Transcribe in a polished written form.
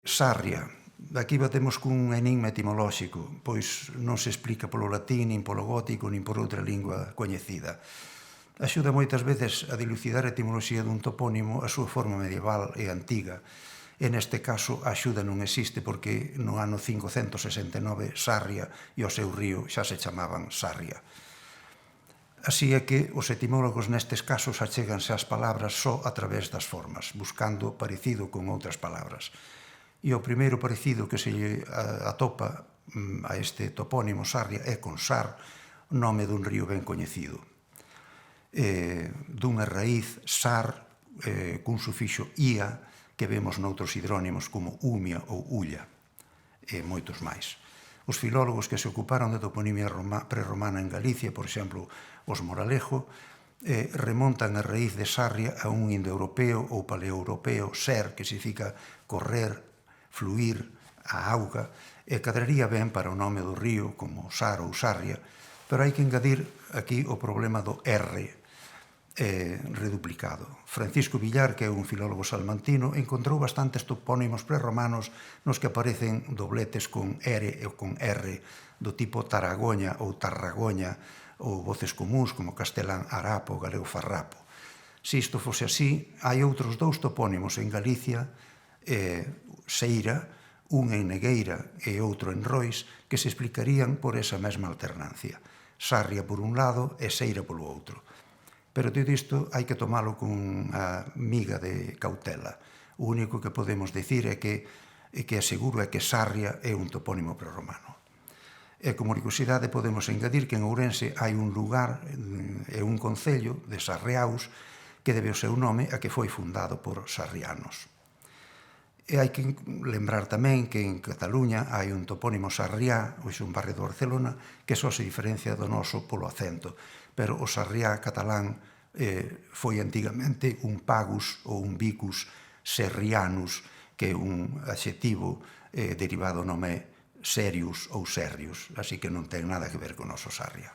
Sarria. Aquí batemos cun enigma etimolóxico, pois non se explica polo latín, nin polo gótico, nin por outra lingua coñecida. Axuda moitas veces a dilucidar a etimoloxía dun topónimo a súa forma medieval e antiga. E neste caso a axuda non existe porque no ano 569 Sarria e o seu río xa se chamaban Sarria. Así é que os etimólogos nestes casos achéganse ás palabras só a través das formas, buscando parecido con outras palabras. E o primeiro parecido que se lle atopa a este topónimo Sarria é con Sar, nome dun río ben coñecido. Dunha raíz Sar cun sufixo ia que vemos noutros hidrónimos como Umia ou Ulla e moitos máis. Os filólogos que se ocuparon de toponimia prerromana en Galicia, por exemplo, os Moralejo, remontan a raíz de Sarria a un indoeuropeo ou paleoeuropeo, ser, que significa correr, fluir, a auga, e cadraría ben para o nome do río, como Sar ou Sarria, pero hai que engadir aquí o problema do R reduplicado. Francisco Villar, que é un filólogo salmantino, encontrou bastantes topónimos prerromanos nos que aparecen dobletes con R e con R, do tipo Taragoña ou Tarragoña, ou voces comuns como castelán Arapo ou galego Farrapo. Se isto fose así, hai outros dous topónimos en Galicia, Seira, un en Negueira e outro en Rois, que se explicarían por esa mesma alternancia. Sarria por un lado e Seira polo outro. Pero todo isto hai que tomalo con unha miga de cautela. O único que podemos dicir é que é seguro é que Sarria é un topónimo prerromano. E como curiosidade podemos engadir que en Ourense hai un lugar e un concello de Sarriaus que debe o seu nome a que foi fundado por sarrianos. E hai que lembrar tamén que en Cataluña hai un topónimo Sarriá, hoxe un barrio de Barcelona, que só se diferencia do noso polo acento, pero o Sarriá catalán foi antigamente un pagus ou un vicus serrianus, que é un adxetivo derivado do nome Serius ou Serrius, así que non ten nada que ver con o noso Sarria.